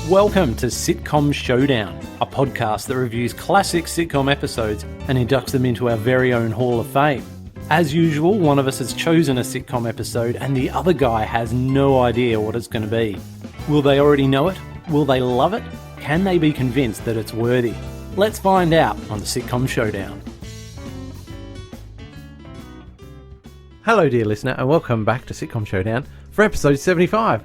Welcome to Sitcom Showdown, a podcast that reviews classic sitcom episodes and inducts them into our very own Hall of Fame. As usual, one of us has chosen a sitcom episode and the other guy has no idea what it's going to be. Will they already know it? Will they love it? Can they be convinced that it's worthy? Let's find out on the Sitcom Showdown. Hello dear listener and welcome back to Sitcom Showdown for episode 75.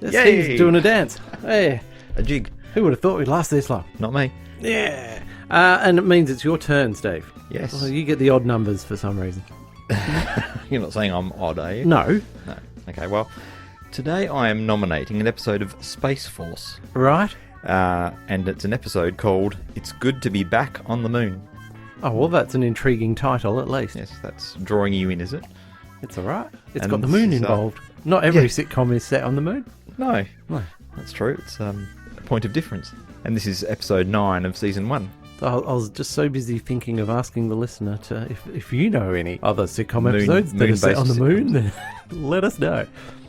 Steve's doing a dance. Hey. A jig. Who would have thought we'd last this long? Not me. Yeah. And it means it's your turn, Steve. Yes. Well, you get the odd numbers for some reason. You're not saying I'm odd, are you? No. No. Okay, well, today I am nominating an episode of Space Force. Right. And it's an episode called It's Good to Be Back on the Moon. Oh, well, that's an intriguing title, at least. Yes, that's drawing you in, is it? It's all right. It's And got the moon this is, involved. Not every sitcom is set on the moon. No. No. That's true. It's a point of difference. And this is episode 9 of season 1. I was just so busy thinking of asking the listener to if you know any other sitcom episodes that are set on the moon, then let us know.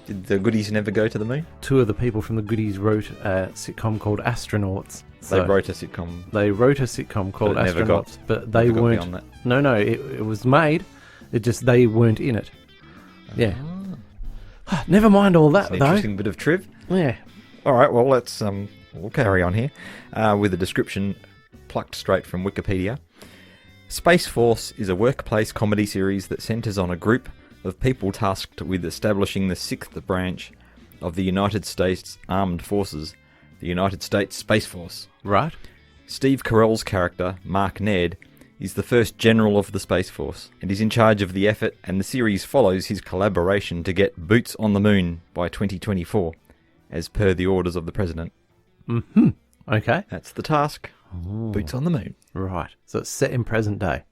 Did the goodies never go to the moon? Two of the people from the goodies wrote a sitcom called Astronauts. They wrote a sitcom. They wrote a sitcom called Astronauts, but they never got weren't. beyond that. No, it was made. It just they weren't in it. Yeah. Never mind all that, That's an though. interesting bit of triv. Yeah. All right, well, let's we'll carry on here with a description plucked straight from Wikipedia. Space Force is a workplace comedy series that centres on a group of people tasked with establishing the 6th branch of the United States Armed Forces, the United States Space Force. Right. Steve Carell's character, Mark Ned, is the first general of the Space Force and is in charge of the effort, and the series follows his collaboration to get boots on the moon by 2024, as per the orders of the president. Mm-hmm. Okay. That's the task. Oh. Boots on the moon. Right. So it's set in present day.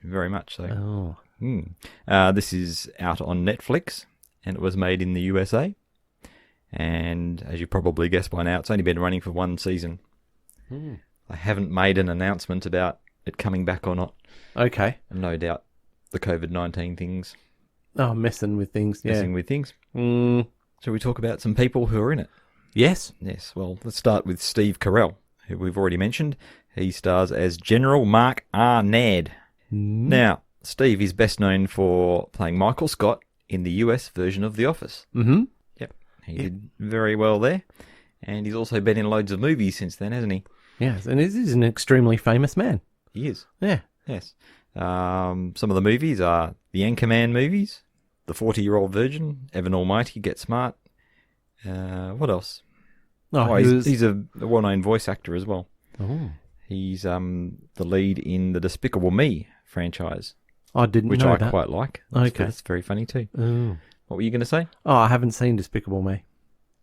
Very much so. Oh. This is out on Netflix, and it was made in the USA. And as you probably guessed by now, it's only been running for 1 season. Mm. I haven't made an announcement about it coming back or not. Okay. And no doubt the COVID-19 things. Oh, messing with things. Yeah. Messing with things. Mm. Shall we talk about some people who are in it? Yes. Yes, well, let's start with Steve Carell, who we've already mentioned. He stars as General Mark R. Ned. Mm. Now, Steve is best known for playing Michael Scott in the US version of The Office. Mm-hmm. Yep, he did very well there. And he's also been in loads of movies since then, hasn't he? Yes, and he's an extremely famous man. He is. Yeah. Yes. Some of the movies are the Anchorman movies, The 40-Year-Old Virgin, Evan Almighty, Get Smart. What else? Oh, he's a well-known voice actor as well. Oh. He's the lead in the Despicable Me franchise, I didn't which know I that. quite like. Okay. It's very funny too. Oh. What were you going to say? Oh, I haven't seen Despicable Me.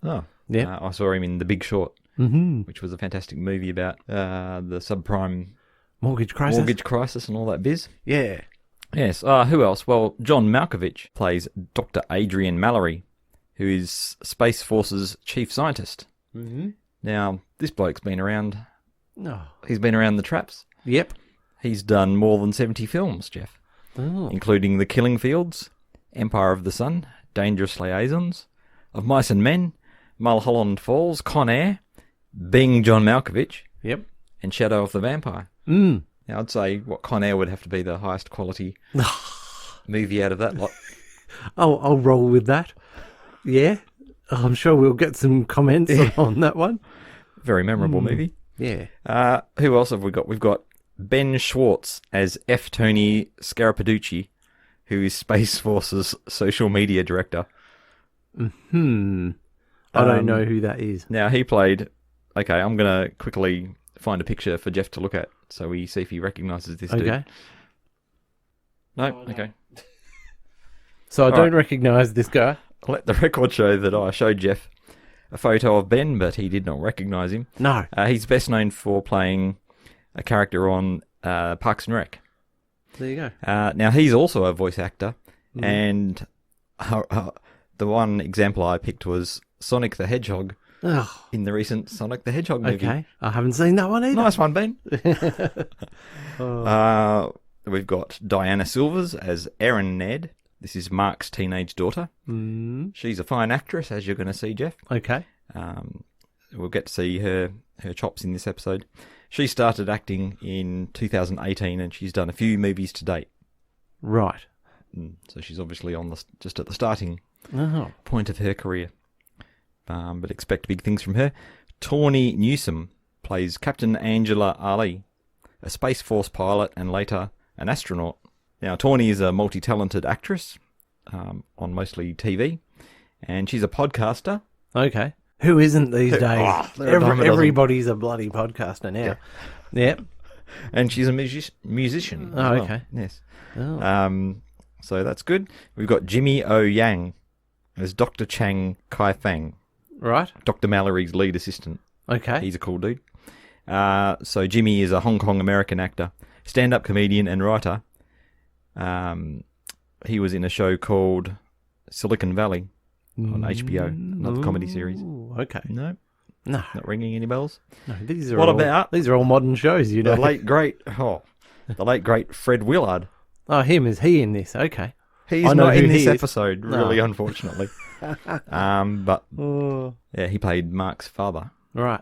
Oh, Yeah. I saw him in The Big Short, Mm-hmm. which was a fantastic movie about the subprime Mortgage crisis. mortgage crisis and all that biz. Yeah. Yes. Who else? Well, John Malkovitch plays Dr. Adrian Mallory, who is Space Force's chief scientist. Mm-hmm. Now, this bloke's been around. Oh. He's been around the traps. Yep. He's done more than 70 films, Jeff, Oh. including The Killing Fields, Empire of the Sun, Dangerous Liaisons, Of Mice and Men, Mulholland Falls, Con Air, Being John Malkovich, Yep. and Shadow of the Vampire. Mm. Now, I'd say Con Air would have to be the highest quality movie out of that lot. I'll roll with that. Yeah. I'm sure we'll get some comments on that one. Very memorable movie. Yeah. Who else have we got? We've got Ben Schwartz as F. Tony Scarapaducci, who is Space Force's social media director. Hmm. I don't know who that is. Now, he played... Okay, I'm going to quickly find a picture for Jeff to look at so we see if he recognises this dude. Okay. No? Okay. So I All don't right. recognise this guy. I'll let the record show that I showed Jeff a photo of Ben, but he did not recognise him. No. He's best known for playing a character on Parks and Rec. There you go. Now, he's also a voice actor, and the one example I picked was Sonic the Hedgehog Oh, in the recent Sonic the Hedgehog movie. okay. I haven't seen that one either. Nice one, Ben. Oh. We've got Diana Silvers as Erin Ned. This is Mark's teenage daughter. Mm. She's a fine actress, as you're going to see, Jeff. Okay. we'll get to see her chops in this episode. She started acting in 2018, and she's done a few movies to date. Right. So she's obviously just at the starting point of her career. But expect big things from her. Tawny Newsome plays Captain Angela Ali, a Space Force pilot and later an astronaut. Now, Tawny is a multi-talented actress on mostly TV, and she's a podcaster. Okay. Who isn't these days? Everybody's a bloody podcaster now. Yeah. And she's a musician. Oh, well. okay. Yes. Oh. So that's good. We've got Jimmy O Yang as Dr. Chang Kai-Fang. Right. Dr. Mallory's lead assistant. Okay. He's a cool dude. So Jimmy is a Hong Kong American actor, stand-up comedian and writer. He was in a show called Silicon Valley on HBO, another comedy series. Okay. No. No. Not ringing any bells. No, these are What all, about these are all modern shows, you know. the late great Fred Willard? Oh, him, is he in this? Okay. He's I know not who in he this is. episode, really, unfortunately. But yeah, he played Mark's father. Right.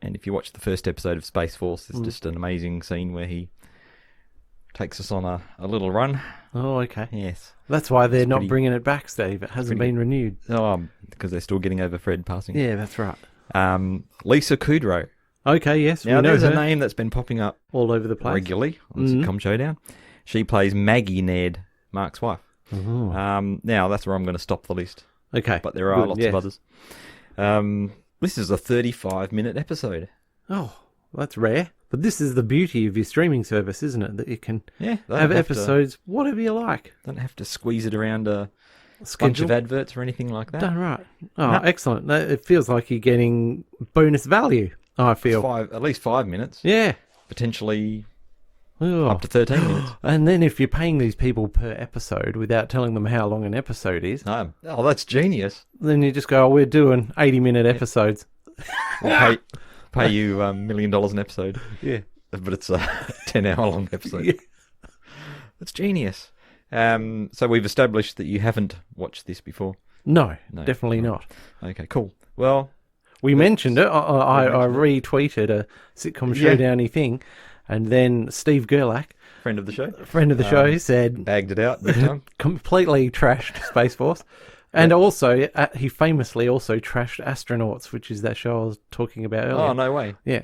And if you watch the first episode of Space Force, there's just an amazing scene where he takes us on a little run. Oh, okay. Yes. That's why they're not pretty- bringing it back, Steve. It hasn't been renewed. Oh, because they're still getting over Fred passing. Yeah, that's right. Lisa Kudrow. Okay, yes. Now, we know there's her. a name that's been popping up All over the place. regularly on Sitcom Showdown. She plays Maggie Ned, Mark's wife. Oh. Now, that's where I'm going to stop the list. Okay. But there are Good, lots yes. of others. This is a 35-minute episode. Oh, that's rare. But this is the beauty of your streaming service, isn't it? That you can Yeah. have episodes whatever you like. Don't have to squeeze it around a bunch Schedule. of adverts or anything like that. Done right. Oh, excellent. It feels like you're getting bonus value, I feel. At least 5 minutes. Yeah. Potentially Oh. up to 13 minutes. And then if you're paying these people per episode without telling them how long an episode is, No. Oh, that's genius. then you just go, we're doing 80-minute episodes. We'll pay you $1 million an episode. Yeah. But it's a 10-hour-long episode. Yeah. That's genius. So we've established that you haven't watched this before. No, No. definitely not. Okay, cool. Well, We mentioned it. I retweeted a Sitcom Showdown-y thing, and then Steve Gerlach, friend of the show, friend of the show, said bagged it out big time. completely trashed Space Force. And also, he famously also trashed Astronauts, which is that show I was talking about earlier. Oh, no way. Yeah.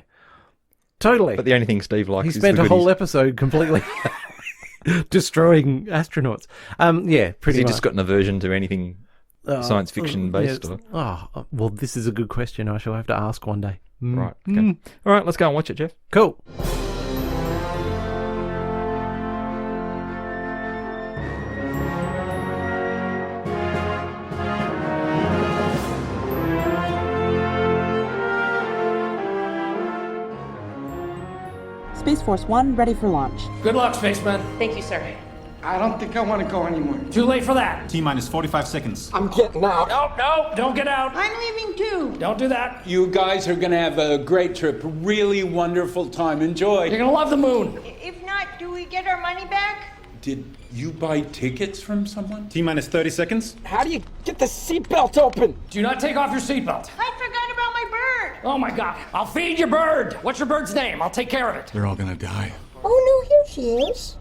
Totally. But the only thing Steve likes He is spent the a whole goodies. episode completely destroying astronauts. Yeah, Has pretty he much. just got an aversion to anything science fiction based? yeah, Or? well, this is a good question I shall have to ask one day. Right, okay. All right, let's go and watch it, Jeff. Cool. Space Force 1, ready for launch. Good luck, spaceman. Thank you, sir. I don't think I want to go anymore. Too late for that. T-minus 45 seconds. I'm getting out. No, don't get out. I'm leaving too. Don't do that. You guys are gonna have a great trip, really wonderful time. Enjoy. You're gonna love the moon. If not, do we get our money back? Did you buy tickets from someone? T-minus 30 seconds. How do you get the seatbelt open? Do not take off your seatbelt. I forgot about my bird. Oh my God. I'll feed your bird. What's your bird's name? I'll take care of it. They're all gonna die. Oh no, here she is.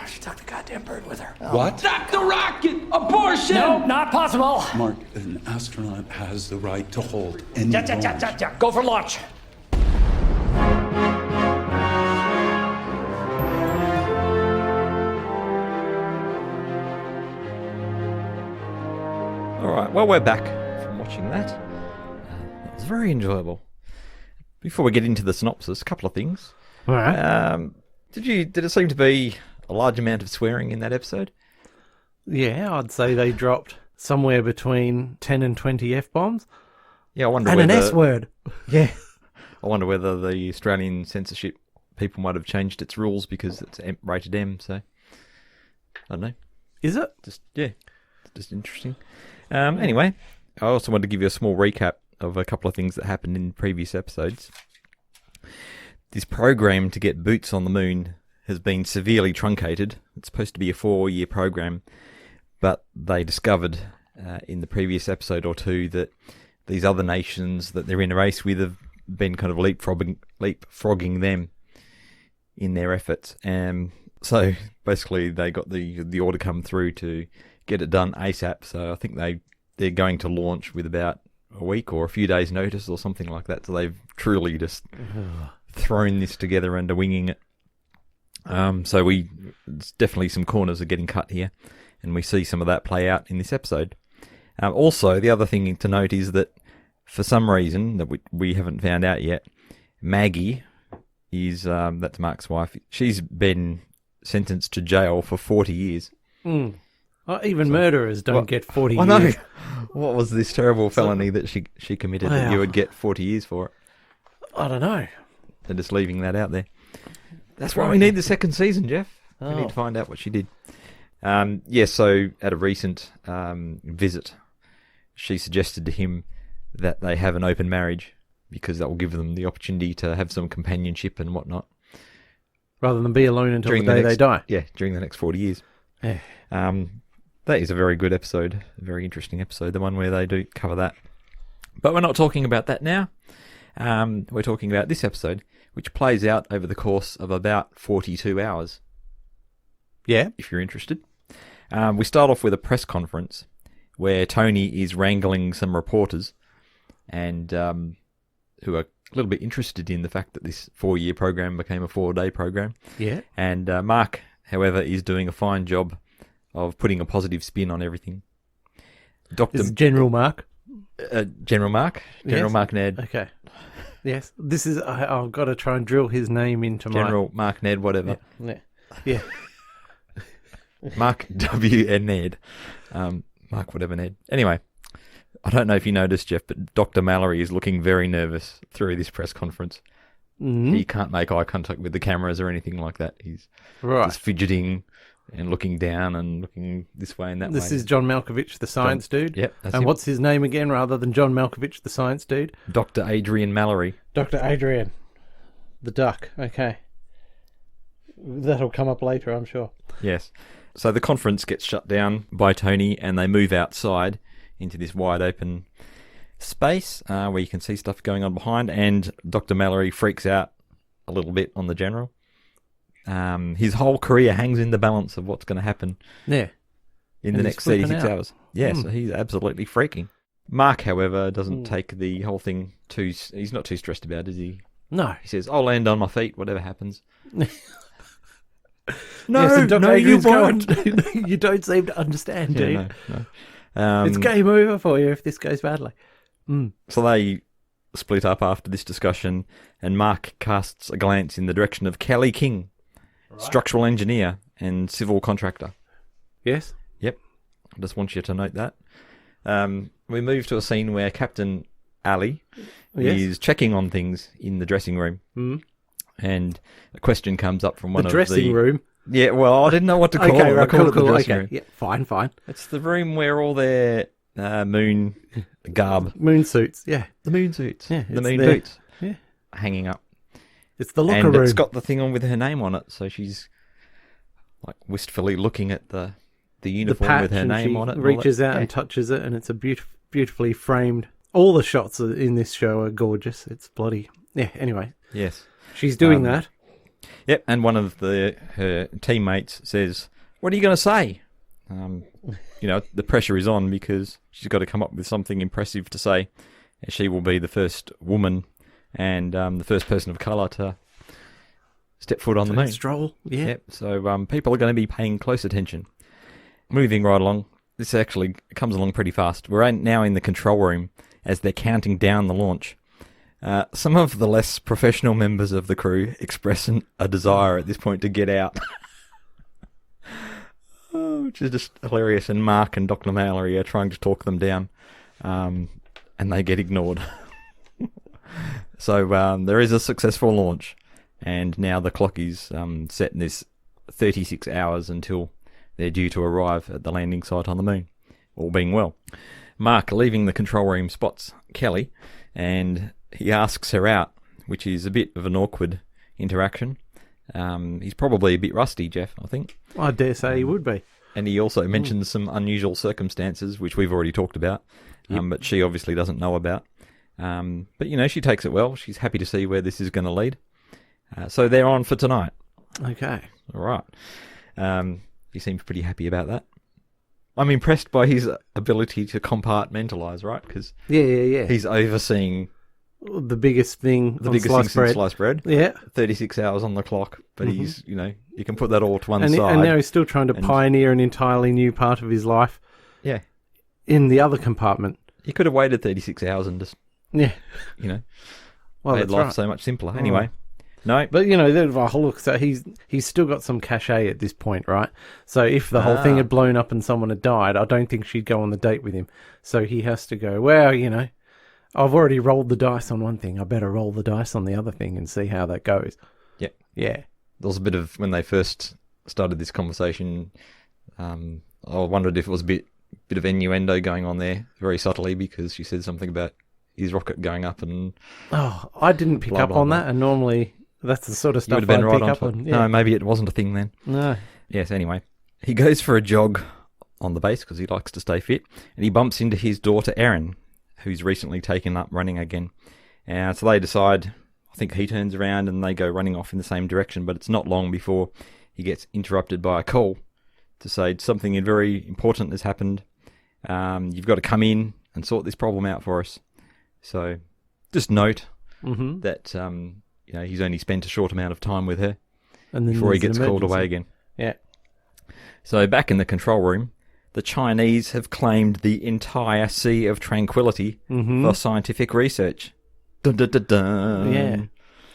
She took the goddamn bird with her. What? Stop the rocket! Abortion! No, not possible. Mark, an astronaut has the right to hold any launch. Go for launch. All right, well, we're back from watching that. That was very enjoyable. Before we get into the synopsis, a couple of things. All right. Did it seem to be a large amount of swearing in that episode? Yeah, I'd say they dropped somewhere between 10 and 20 F-bombs. Yeah, I wonder And whether... an S-word. Yeah. I wonder whether the Australian censorship people might have changed its rules because it's rated M, so... I don't know. Is it? Just interesting. Anyway, I also wanted to give you a small recap of a couple of things that happened in previous episodes. This program to get boots on the moon has been severely truncated. It's supposed to be a 4-year program, but they discovered in the previous episode or two that these other nations that they're in a race with have been kind of leapfrogging them in their efforts. So basically they got the order come through to get it done ASAP. So I think they're going to launch with about a week or a few days notice or something like that. So they've truly just thrown this together and are winging it. So it's definitely some corners are getting cut here, and we see some of that play out in this episode. Also, the other thing to note is that for some reason that we haven't found out yet, Maggie is, that's Mark's wife, she's been sentenced to jail for 40 years. Well, even murderers don't get 40 I know. years. What was this terrible felony that she committed that you would get 40 years for it? I don't know. They're just leaving that out there. That's why we need the second season, Jeff. We need to find out what she did. So at a recent visit, she suggested to him that they have an open marriage because that will give them the opportunity to have some companionship and whatnot. Rather than be alone until the day they die. Yeah, during the next 40 years. Yeah. That is a very good episode, a very interesting episode, the one where they do cover that. But we're not talking about that now. We're talking about this episode, which plays out over the course of about 42 hours. Yeah. If you're interested. We start off with a press conference where Tony is wrangling some reporters and who are a little bit interested in the fact that this 4-year program became a 4-day program. Yeah. And Mark, however, is doing a fine job of putting a positive spin on everything. Is it General Mark? General Mark? General Mark Ned. Okay. Yes. This is, I've got to try and drill his name into General Mark Ned, whatever. Yeah. Mark W. and Ned. Mark whatever Ned. Anyway, I don't know if you noticed, Jeff, but Dr. Mallory is looking very nervous through this press conference. Mm-hmm. He can't make eye contact with the cameras or anything like that. He's just fidgeting and looking down and looking this way and that way. This is John Malkovitch, the science dude. Yep. That's and him. What's his name again, rather than John Malkovich, the science dude? Dr. Adrian Mallory. Dr. Adrian. The duck. Okay. That'll come up later, I'm sure. Yes. So the conference gets shut down by Tony and they move outside into this wide open space where you can see stuff going on behind, and Dr. Mallory freaks out a little bit on the general. His whole career hangs in the balance of what's going to happen in the next 36 hours. Yeah, so he's absolutely freaking. Mark, however, doesn't take the whole thing he's not too stressed about, is he? No. He says, I'll land on my feet, whatever happens. No, you won't. You don't seem to understand, do you? No. It's game over for you if this goes badly. So they split up after this discussion, and Mark casts a glance in the direction of Kelly King, structural engineer and civil contractor. Yes? Yep. I just want you to note that. We move to a scene where Captain Ali is checking on things in the dressing room. And a question comes up from one of the... dressing room? Yeah, well, I didn't know what to call it. I called it the dressing room. Yeah, fine. It's the room where all their moon garb... Moon suits, yeah. The moon suits. Yeah, the moon boots. Yeah. Hanging up. It's the locker room. And it's got the thing on with her name on it, so she's like wistfully looking at the uniform with her name on it. Reaches out and touches it, and it's a beautifully framed... All the shots in this show are gorgeous. It's bloody... Yeah, anyway. Yes. She's doing that. Yep, and one of her teammates says, "What are you going to say?" The pressure is on because she's got to come up with something impressive to say. She will be the first woman and the first person of colour to step foot on the moon. Stroll, yeah. Yep, so people are going to be paying close attention. Moving right along, this actually comes along pretty fast. We're now in the control room as they're counting down the launch. Some of the less professional members of the crew express a desire at this point to get out. Which is just hilarious. And Mark and Dr. Mallory are trying to talk them down. And they get ignored. So there is a successful launch. And now the clock is set in this 36 hours until they're due to arrive at the landing site on the moon. All being well. Mark, leaving the control room, spots Kelly and... he asks her out, which is a bit of an awkward interaction. He's probably a bit rusty, Jeff, I think. I dare say he would be. And he also mentions some unusual circumstances, which we've already talked about, but she obviously doesn't know about. But, you know, she takes it well. She's happy to see where this is going to lead. So they're on for tonight. Okay. All right. He seems pretty happy about that. I'm impressed by his ability to compartmentalise, right? Because he's overseeing the biggest thing since sliced bread. Yeah. 36 hours on the clock, but he's, you know, you can put that all to one and side. And now he's still trying to pioneer an entirely new part of his life. Yeah. In the other compartment. He could have waited 36 hours and just, you know, made life so much simpler. Anyway, no. But, you know, look, so he's still got some cachet at this point, right? So if the whole thing had blown up and someone had died, I don't think she'd go on the date with him. So he has to go, well, you know, I've already rolled the dice on one thing. I better roll the dice on the other thing and see how that goes. Yeah. Yeah. There was a bit of, when they first started this conversation, I wondered if it was a bit of innuendo going on there, very subtly, because she said something about his rocket going up and... Oh, I didn't pick up on that, and normally that's the sort of stuff I'd pick up on. Yeah. No, maybe it wasn't a thing then. No. Yes, anyway. He goes for a jog on the base because he likes to stay fit, and he bumps into his daughter Erin, who's recently taken up running again. So they decide, I think he turns around and they go running off in the same direction, but it's not long before he gets interrupted by a call to say something very important has happened. You've got to come in and sort this problem out for us. So just note that you know, he's only spent a short amount of time with her before he gets called away again. Yeah. So back in the control room, the Chinese have claimed the entire Sea of Tranquility for scientific research. Dun, dun, dun, dun. Yeah.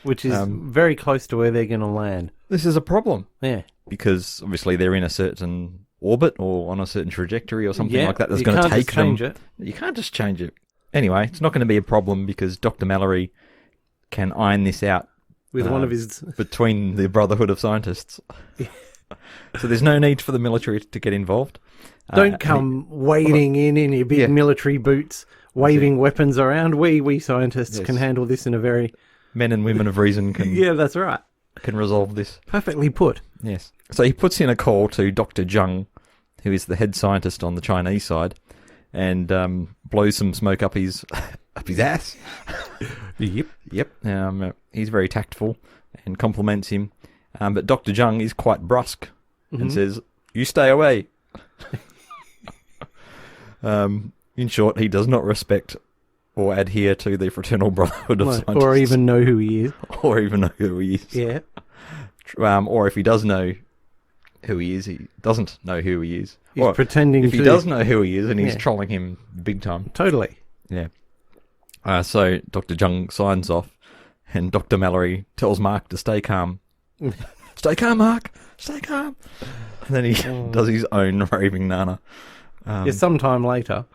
Which is very close to where they're going to land. This is a problem. Yeah. Because obviously they're in a certain orbit or on a certain trajectory or something like that that's going to take them. You can't just change it. Anyway, it's not going to be a problem because Dr. Mallory can iron this out with one of his between the Brotherhood of Scientists. So there's no need for the military to get involved. Don't come wading in your big military boots, waving weapons around. We scientists can handle this in a very... Men and women of reason can... Yeah, that's right. Can resolve this. Perfectly put. Yes. So he puts in a call to Dr. Zheng, who is the head scientist on the Chinese side, and blows some smoke up his ass. Yep. He's very tactful and compliments him. But Dr. Zheng is quite brusque and says, "You stay away." In short, he does not respect or adhere to the Fraternal Brotherhood of Scientists. Or even know who he is. Yeah. Or if he does know who he is, he doesn't know who he is. He's pretending if he does know who he is, and he's trolling him big time. Totally. Yeah. So Dr. Zheng signs off, and Dr. Mallory tells Mark to stay calm. Stay calm, Mark. Stay calm. And then he does his own raving nana. Sometime later.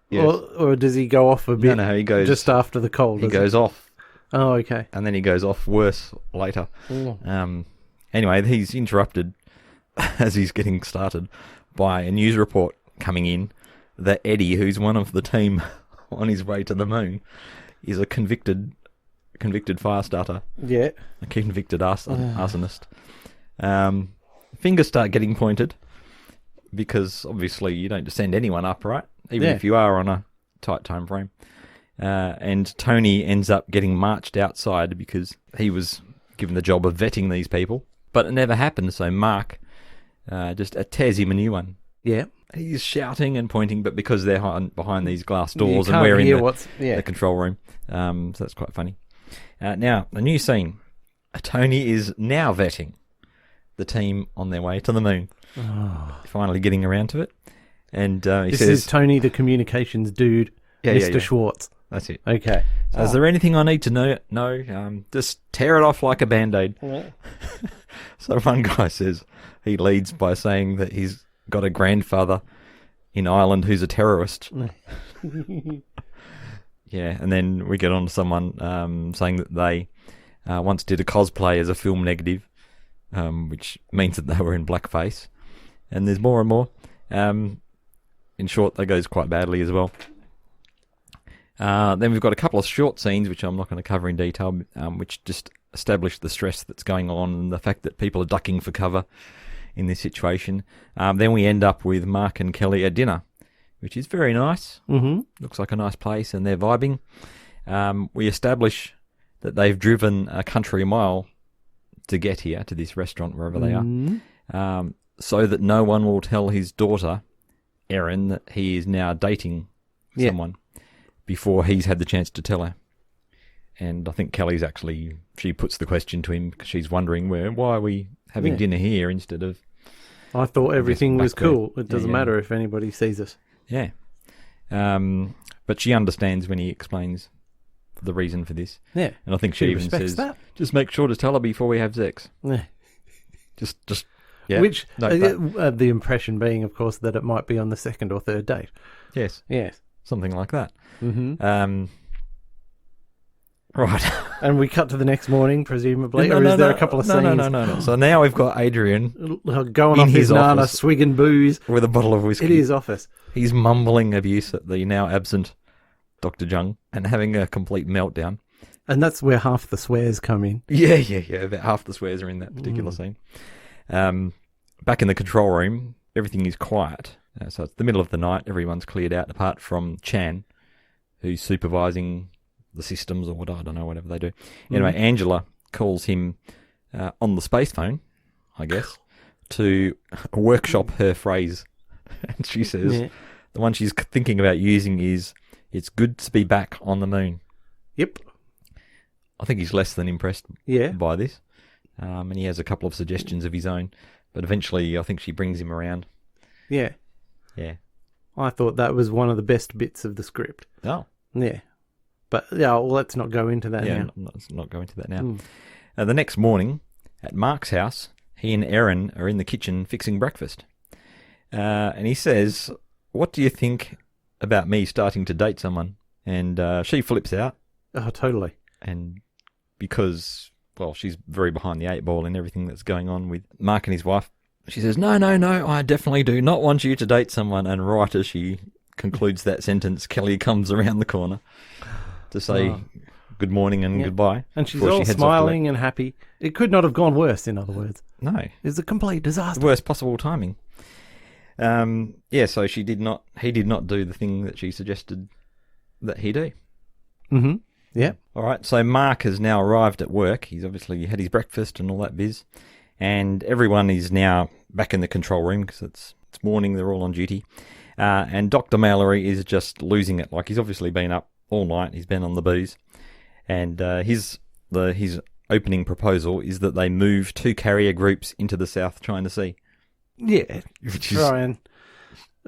Yes. Or does he go off a bit? No, he goes... Just after the cold, He goes off. Oh, okay. And then he goes off worse later. Anyway, he's interrupted as he's getting started by a news report coming in that Eddie, who's one of the team on his way to the moon, is a convicted fire starter. Yeah. A convicted arsonist. Fingers start getting pointed because obviously you don't just send anyone up, right? Even if you are on a tight time frame. And Tony ends up getting marched outside because he was given the job of vetting these people. But it never happened, so Mark just tears him a new one. Yeah. He's shouting and pointing, but because they're behind these glass doors and we're in the control room, so that's quite funny. Now, a new scene. Tony is now vetting the team on their way to the moon. Finally getting around to it. And he says... This is Tony, the communications dude, Mr. Schwartz. That's it. Okay. So is there anything I need to know? No. Just tear it off like a Band-Aid. Yeah. So one guy says, he leads by saying that he's got a grandfather in Ireland who's a terrorist. Yeah, and then we get on to someone saying that they once did a cosplay as a film negative, which means that they were in blackface. And there's more and more. In short, that goes quite badly as well. Then we've got a couple of short scenes, which I'm not going to cover in detail, which just establish the stress that's going on and the fact that people are ducking for cover in this situation. Then we end up with Mark and Kelly at dinner, which is very nice. Mm-hmm. Looks like a nice place, and they're vibing. We establish that they've driven a country mile to get here, to this restaurant, wherever they are, so that no one will tell his daughter, Erin, that he is now dating someone before he's had the chance to tell her. And I think Kelly's actually, she puts the question to him because she's wondering, why are we having dinner here instead of... I thought everything was cool. It doesn't matter if anybody sees us. Yeah. But she understands when he explains the reason for this. Yeah. And I think she even says, just make sure to tell her before we have sex. Yeah. Just yeah. Which, the impression being, of course, that it might be on the second or third date. Yes. Yes. Something like that. Mm-hmm. Right. And we cut to the next morning, presumably, or is there a couple of scenes? No. So now we've got Adrian going off his nana, swigging booze. with a bottle of whiskey. In his office. He's mumbling abuse at the now absent Dr. Jung and having a complete meltdown. And that's where half the swears come in. Yeah. About half the swears are in that particular scene. Back in the control room, everything is quiet. So it's the middle of the night. Everyone's cleared out apart from Chan, who's supervising the systems or what, I don't know, whatever they do. Anyway, Angela calls him on the space phone, I guess, to workshop her phrase. And she says the one she's thinking about using is, "It's good to be back on the moon." Yep. I think he's less than impressed by this. And he has a couple of suggestions of his own. But eventually, I think she brings him around. Yeah. Yeah. I thought that was one of the best bits of the script. Oh. Yeah. But, let's not go into that now. Let's not go into that now. The next morning, at Mark's house, he and Erin are in the kitchen fixing breakfast. And he says, "What do you think about me starting to date someone?" And she flips out. Oh, totally. And because, she's very behind the eight ball in everything that's going on with Mark and his wife, she says, no, I definitely do not want you to date someone. And right as she concludes that sentence, Kelly comes around the corner to say good morning and goodbye. And she's all smiling and happy. It could not have gone worse, in other words. No. It's a complete disaster. The worst possible timing. So he did not do the thing that she suggested that he do. Mm-hmm. Yeah. All right, so Mark has now arrived at work. He's obviously had his breakfast and all that biz. And everyone is now back in the control room because it's morning, they're all on duty. And Dr. Mallory is just losing it. Like, he's obviously been up all night. He's been on the booze. And his opening proposal is that they move 2 carrier groups into the South China Sea. Yeah, try and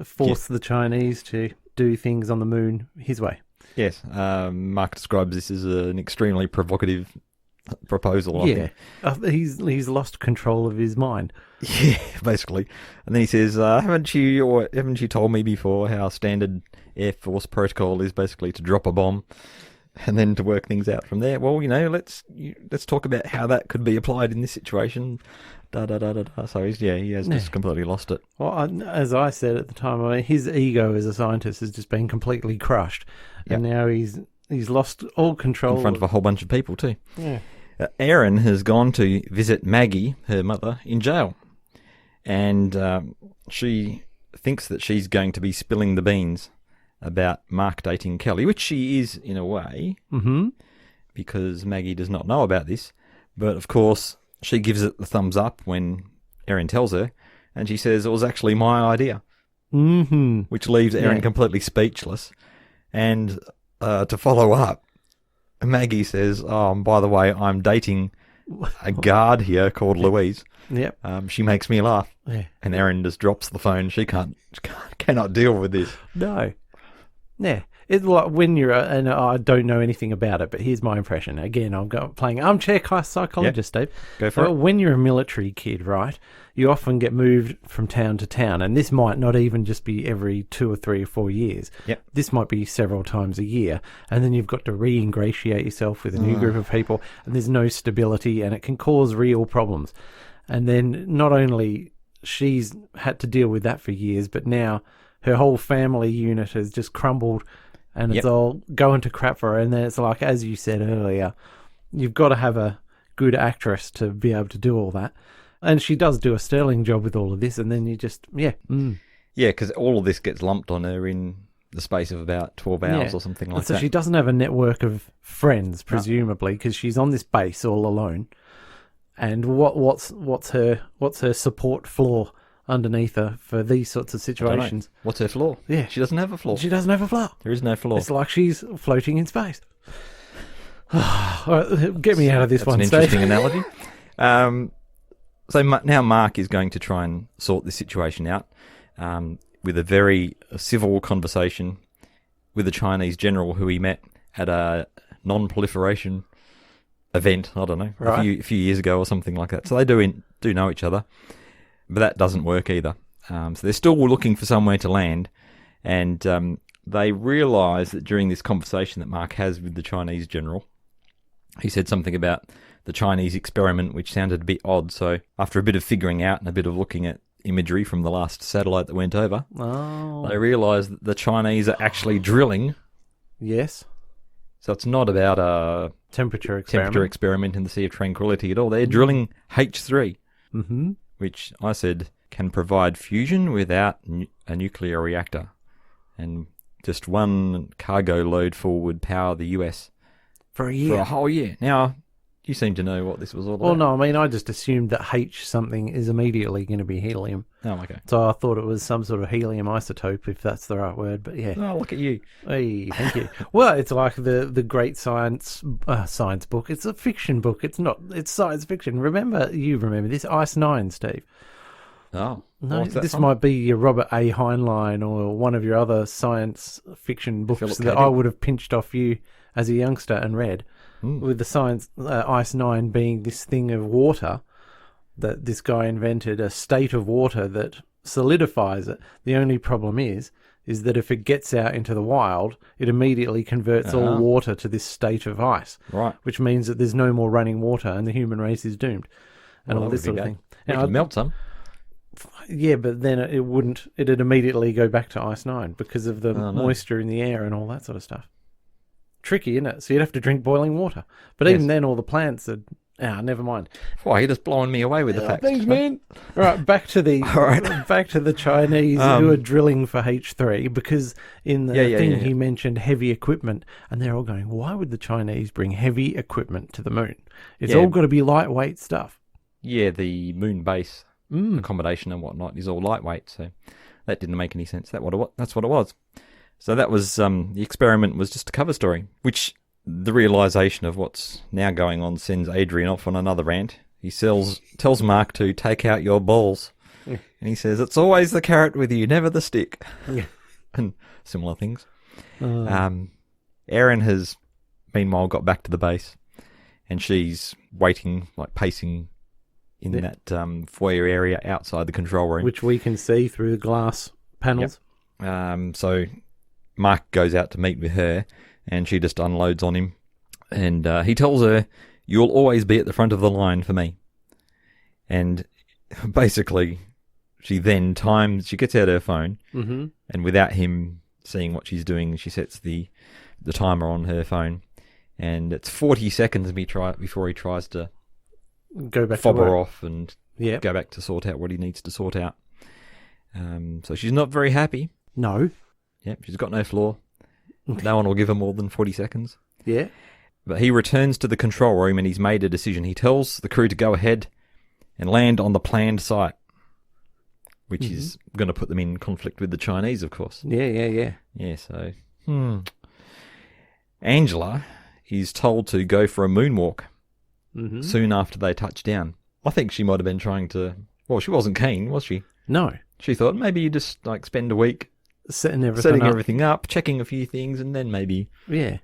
force the Chinese to do things on the moon his way. Yes, Mark describes this as an extremely provocative proposal. I think. He's lost control of his mind. Yeah, basically. And then he says, haven't you told me before how standard Air Force protocol is basically to drop a bomb and then to work things out from there? Well, let's talk about how that could be applied in this situation. So he has just completely lost it. Well, as I said at the time, his ego as a scientist has just been completely crushed, and now he's lost all control in front of a whole bunch of people too. Yeah. Erin has gone to visit Maggie, her mother, in jail, and she thinks that she's going to be spilling the beans about Mark dating Kelly, which she is in a way, because Maggie does not know about this. But of course, she gives it the thumbs up when Erin tells her, and she says it was actually my idea, which leaves Erin completely speechless. And to follow up, Maggie says, "Oh, by the way, I'm dating a guard here called Louise. Yep. She makes me laugh." Yeah. And Erin just drops the phone. She cannot deal with this. No. Yeah. It's like when you're, and I don't know anything about it, but here's my impression. Again, I'm playing armchair psychologist, Dave. Go for it. When you're a military kid, right, you often get moved from town to town, and this might not even just be every 2 or 3 or 4 years. Yep. This might be several times a year, and then you've got to re-ingratiate yourself with a new group of people, and there's no stability, and it can cause real problems. And then not only she's had to deal with that for years, but now her whole family unit has just crumbled, and it's all going to crap for her. And then it's like, as you said earlier, you've got to have a good actress to be able to do all that. And she does do a sterling job with all of this, and then you just, Yeah, because all of this gets lumped on her in the space of about 12 hours or something like so that. she doesn't have a network of friends, presumably, because she's on this base all alone. And what's her support floor underneath her for these sorts of situations? What's her floor? Yeah. She doesn't have a floor. She doesn't have a floor. There is no floor. It's like she's floating in space. All right, get me out of this That's one, an Steve. interesting analogy. So now Mark is going to try and sort this situation out with a very civil conversation with a Chinese general who he met at a non-proliferation event, I don't know, a few years ago or something like that. So they do know each other, but that doesn't work either. So they're still looking for somewhere to land, and they realise that during this conversation that Mark has with the Chinese general, he said something about the Chinese experiment, which sounded a bit odd. So after a bit of figuring out and a bit of looking at imagery from the last satellite that went over, they realised that the Chinese are actually drilling. Yes. So it's not about a temperature experiment in the Sea of Tranquility at all. They're drilling H3, which I said can provide fusion without a nuclear reactor. And just one cargo load full would power the US for a year. For a whole year. Now, you seem to know what this was all about. Well, no, I mean, I just assumed that H something is immediately going to be helium. Oh, okay. So I thought it was some sort of helium isotope, if that's the right word, but yeah. Oh, look at you. Hey, thank you. Well, it's like the great science book. It's a fiction book. It's science fiction. Remember this, Ice 9, Steve. Oh. No, this might be your Robert A. Heinlein or one of your other science fiction books that I would have pinched off you as a youngster and read. With the science, Ice 9 being this thing of water that this guy invented, a state of water that solidifies it. The only problem is that if it gets out into the wild, it immediately converts all water to this state of ice. Right. Which means that there's no more running water and the human race is doomed. And all this sort of thing. It could melt some. Yeah, but then it'd immediately go back to Ice 9 because of the moisture in the air and all that sort of stuff. Tricky, isn't it? So you'd have to drink boiling water. But even then, all the plants are... never mind. Why, you're just blowing me away with the facts. Thanks, man. All right, back to the Chinese who are drilling for H3, because in the thing he mentioned heavy equipment, and they're all going, why would the Chinese bring heavy equipment to the moon? It's all got to be lightweight stuff. Yeah, the moon base accommodation and whatnot is all lightweight, so that didn't make any sense. That's what it was. So that was, the experiment was just a cover story, which the realisation of what's now going on sends Adrian off on another rant. He tells Mark to take out your balls. And he says, it's always the carrot with you, never the stick. And similar things. Erin has, meanwhile, got back to the base, and she's waiting, like pacing in that foyer area outside the control room. Which we can see through the glass panels. Yep. So Mark goes out to meet with her, and she just unloads on him. And he tells her, you'll always be at the front of the line for me. And basically, she gets out her phone, and without him seeing what she's doing, she sets the timer on her phone. And it's 40 seconds before he tries to go back fob to her off and go back to sort out what he needs to sort out. So she's not very happy. No. Yep, she's got no floor. No one will give her more than 40 seconds. Yeah. But he returns to the control room and he's made a decision. He tells the crew to go ahead and land on the planned site, which is going to put them in conflict with the Chinese, of course. Yeah, so... Angela is told to go for a moonwalk soon after they touch down. I think she might have been trying to... Well, she wasn't keen, was she? No. She thought maybe you just spend a week setting everything up, checking a few things, and then maybe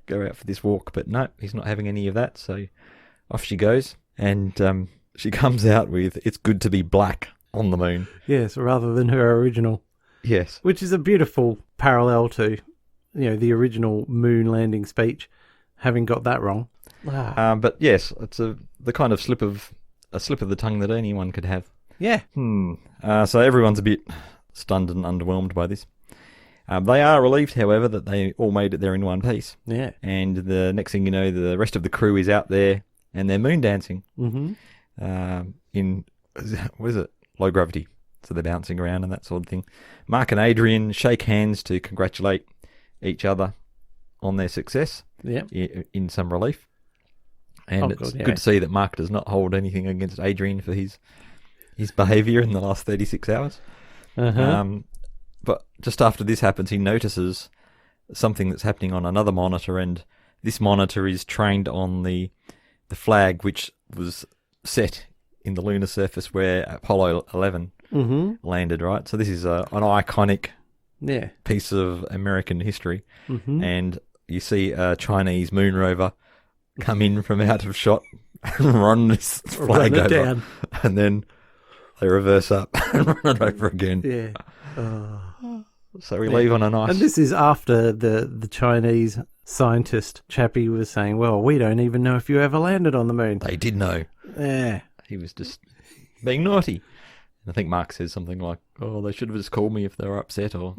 go out for this walk. But no, he's not having any of that, so off she goes. And she comes out with, it's good to be black on the moon. Yes, rather than her original. Yes. Which is a beautiful parallel to, the original moon landing speech, having got that wrong. But yes, it's the kind of slip of the tongue that anyone could have. Yeah. So everyone's a bit stunned and underwhelmed by this. They are relieved, however, that they all made it there in one piece. Yeah. And the next thing you know, the rest of the crew is out there and they're moon dancing in what is it? Low gravity. So they're bouncing around and that sort of thing. Mark and Adrian shake hands to congratulate each other on their success. Yeah. In some relief. And it's good to see that Mark does not hold anything against Adrian for his behaviour in the last 36 hours. But just after this happens, he notices something that's happening on another monitor, and this monitor is trained on the flag which was set in the lunar surface where Apollo 11 landed, right? So this is an iconic piece of American history. And you see a Chinese moon rover come in from out of shot and run this flag over. Down. And then they reverse up and run it over again. Yeah. So we leave on a nice... And this is after the Chinese scientist chappie was saying, well, we don't even know if you ever landed on the moon. They did know. Yeah. He was just being naughty. I think Mark says something like, oh, they should have just called me if they were upset or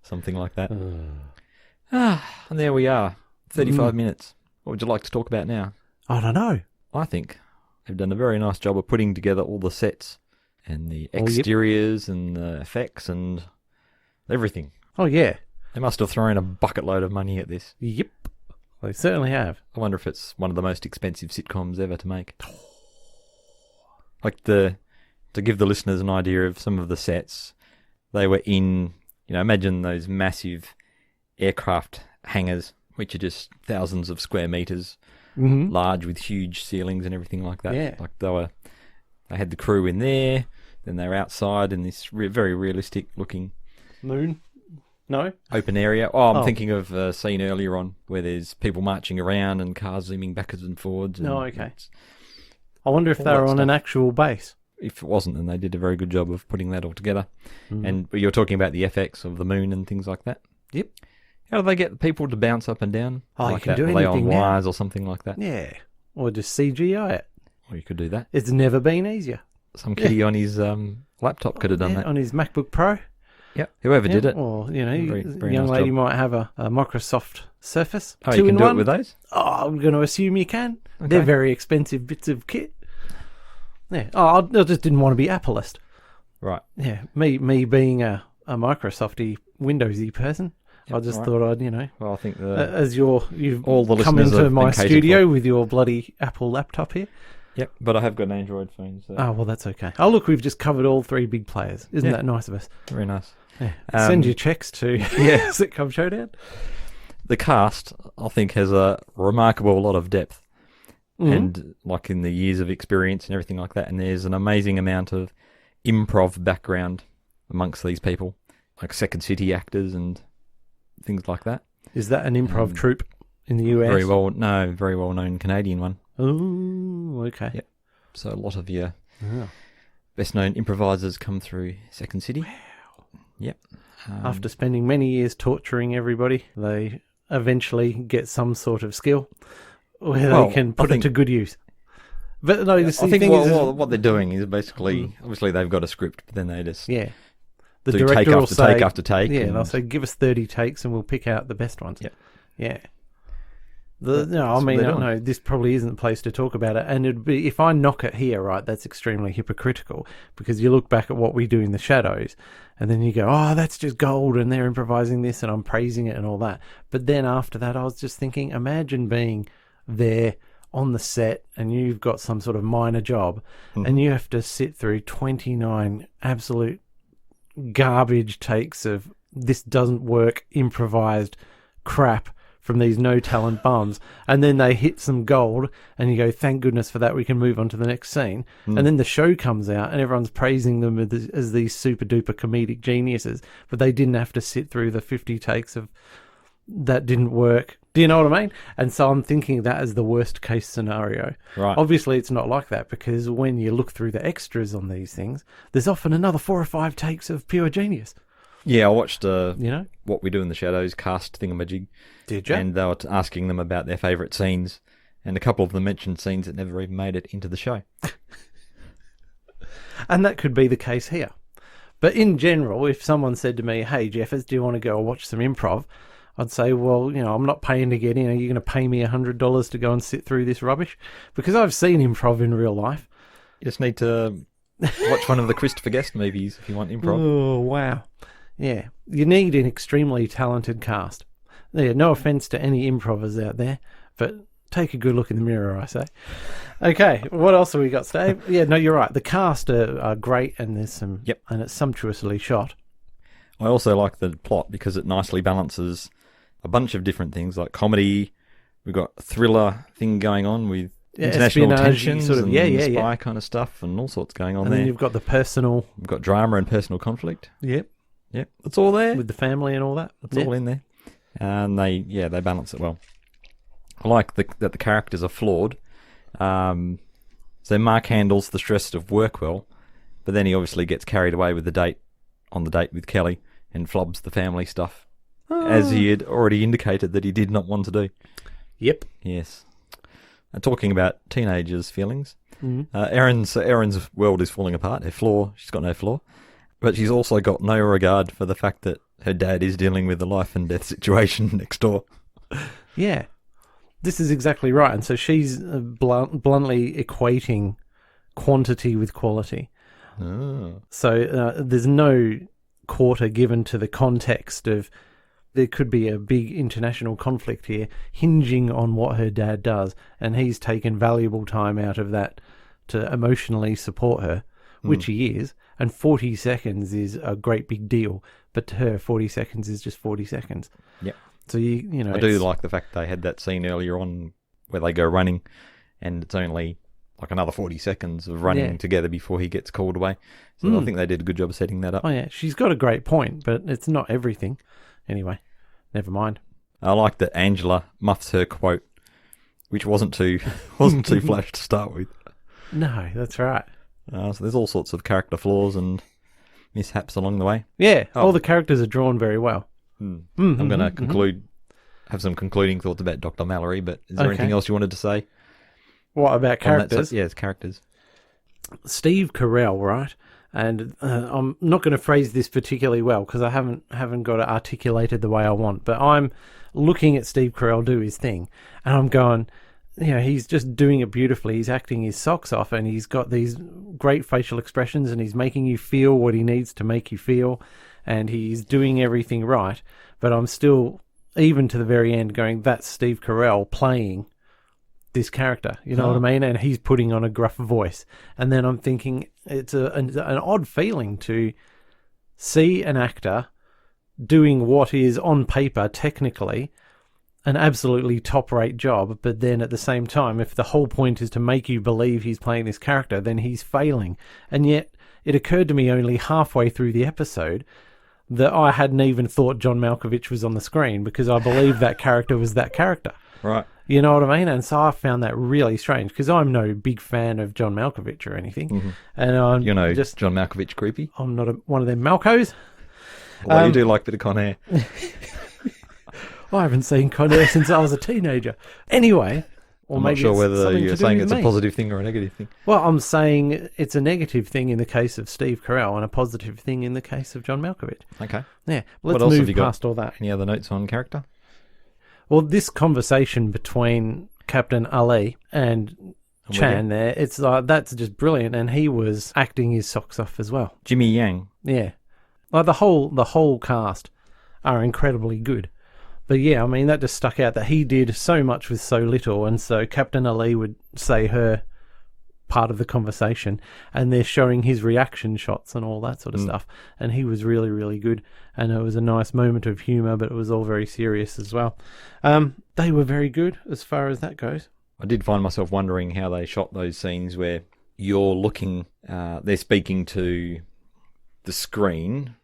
something like that. And there we are. 35 minutes. What would you like to talk about now? I don't know. I think they've done a very nice job of putting together all the sets and the exteriors and the effects and everything. Oh, yeah. They must have thrown a bucket load of money at this. Yep. They certainly have. I wonder if it's one of the most expensive sitcoms ever to make. Like to give the listeners an idea of some of the sets, they were in, imagine those massive aircraft hangars, which are just thousands of square meters large with huge ceilings and everything like that. Yeah. Like they had the crew in there, then they were outside in this very realistic looking moon. No? Open area. I'm thinking of a scene earlier on where there's people marching around and cars zooming backwards and forwards. And okay. I wonder if they were on an actual base. If it wasn't, then they did a very good job of putting that all together. And you're talking about the FX of the moon and things like that. Yep. How do they get people to bounce up and down? Oh, like you can that? do Are anything they on now. wires or something like that? Yeah. Or just CGI it. Or you could do that. It's never been easier. Some kiddie on his laptop could have done that. On his MacBook Pro. Yep. Whoever did it. Or, very young nice lady job. might have a Microsoft Surface. Oh, you can do it with those? Oh, I'm going to assume you can. Okay. They're very expensive bits of kit. Yeah. Oh, I just didn't want to be Appleist. Right. Yeah. Me being a Microsofty, Windowsy person. Yep, I just thought I'd, Well, I think as you've all the come listeners into have my been catered studio for. with your bloody Apple laptop here. Yep, but I have got an Android phone. So. Oh, well, that's okay. Oh, look, we've just covered all three big players. Isn't that nice of us? Very nice. Yeah. Send your checks to Sitcom Showdown. The cast, I think, has a remarkable lot of depth. And like in the years of experience and everything like that. And there's an amazing amount of improv background amongst these people. Like Second City actors and things like that. Is that an improv troupe in the US? Very well known Canadian one. Oh, okay. Yep. So a lot of your best known improvisers come through Second City. Wow. Yep. After spending many years torturing everybody, they eventually get some sort of skill where they can put it to good use. But no, I think what they're doing is basically, obviously they've got a script, but then they just the do director take will after say, take after take. Yeah, they'll say, give us 30 takes and we'll pick out the best ones. Yep. Yeah. No, this probably isn't the place to talk about it. And it'd be, if I knock it here, right, that's extremely hypocritical because you look back at what we do in the shadows and then you go, oh, that's just gold and they're improvising this and I'm praising it and all that. But then after that, I was just thinking, imagine being there on the set and you've got some sort of minor job and you have to sit through 29 absolute garbage takes of this doesn't work, improvised crap from these no talent bums, and then they hit some gold and you go, thank goodness for that, we can move on to the next scene. And then the show comes out and everyone's praising them as these super duper comedic geniuses, but they didn't have to sit through the 50 takes of that didn't work. Do you know what I mean? And so I'm thinking that as the worst case scenario. Right. Obviously it's not like that because when you look through the extras on these things, there's often another 4 or 5 takes of pure genius. Yeah, I watched What We Do in the Shadows cast thingamajig. Did you? And they were asking them about their favourite scenes, and a couple of them mentioned scenes that never even made it into the show. And that could be the case here. But in general, if someone said to me, hey, Jeffers, do you want to go watch some improv? I'd say, well, I'm not paying to get in. Are you going to pay me $100 to go and sit through this rubbish? Because I've seen improv in real life. You just need to watch one of the Christopher Guest movies if you want improv. Oh, wow. Yeah. You need an extremely talented cast. Yeah, no offence to any improvers out there, but take a good look in the mirror, I say. Okay, what else have we got, Steve? Yeah, no, you're right. The cast are great, and there's some... Yep. And it's sumptuously shot. I also like the plot because it nicely balances a bunch of different things, like comedy. We've got a thriller thing going on with international tensions sort of, and spy kind of stuff and all sorts going on and there. then you've got the personal... We've got drama and personal conflict. Yep. Yep, it's all there. With the family and all that. It's all in there. And they balance it well. I like that the characters are flawed. So Mark handles the stress of work well, but then he obviously gets carried away with the date with Kelly and flubs the family stuff, as he had already indicated that he did not want to do. Yep. Yes. And talking about teenagers' feelings, Erin's world is falling apart. She's got no flaw, but she's also got no regard for the fact that her dad is dealing with the life and death situation next door. Yeah. This is exactly right. And so she's bluntly equating quantity with quality. Oh. So there's no quarter given to the context of there could be a big international conflict here hinging on what her dad does, and he's taken valuable time out of that to emotionally support her, which he is, and 40 seconds is a great big deal, but to her 40 seconds is just 40 seconds. Yeah. So you know, I do like the fact they had that scene earlier on where they go running, and it's only like another 40 seconds of running together before he gets called away. So I think they did a good job of setting that up. Oh yeah, she's got a great point, but it's not everything. Anyway, never mind. I like that Angela muffs her quote, which wasn't too flash to start with. No, that's right. So there's all sorts of character flaws and mishaps along the way. Yeah, all the characters are drawn very well. I'm going to have some concluding thoughts about Dr. Mallory, but is there anything else you wanted to say? What about characters? Yeah, it's characters. Steve Carell, right? And I'm not going to phrase this particularly well because I haven't got it articulated the way I want. But I'm looking at Steve Carell do his thing, and I'm going, he's just doing it beautifully. He's acting his socks off, and he's got these great facial expressions, and he's making you feel what he needs to make you feel, and he's doing everything right. But I'm still, even to the very end, going, that's Steve Carell playing this character, you know what I mean? And he's putting on a gruff voice. And then I'm thinking it's an odd feeling to see an actor doing what is on paper technically an absolutely top-rate job, but then at the same time, if the whole point is to make you believe he's playing this character, then he's failing. And yet it occurred to me only halfway through the episode that I hadn't even thought John Malkovich was on the screen because I believed that character was that character. Right. You know what I mean? And so I found that really strange because I'm no big fan of John Malkovich or anything. Mm-hmm. And just John Malkovich creepy. I'm not one of them Malcos. Well, you do like a bit of Con Air. I haven't seen Con Air since I was a teenager. Anyway, or I'm maybe not sure whether you're saying it's me. a positive thing or a negative thing. Well, I'm saying it's a negative thing in the case of Steve Carell and a positive thing in the case of John Malkovich. Okay. Yeah. Let's move past all that. Any other notes on character? Well, this conversation between Captain Ali and Chan there, it's like, that's just brilliant. And he was acting his socks off as well. Jimmy Yang. Yeah. Like the whole cast are incredibly good. But yeah, I mean, that just stuck out that he did so much with so little. And so Captain Ali would say her part of the conversation and they're showing his reaction shots and all that sort of stuff. And he was really, really good. And it was a nice moment of humour, but it was all very serious as well. They were very good as far as that goes. I did find myself wondering how they shot those scenes where you're looking, they're speaking to the screen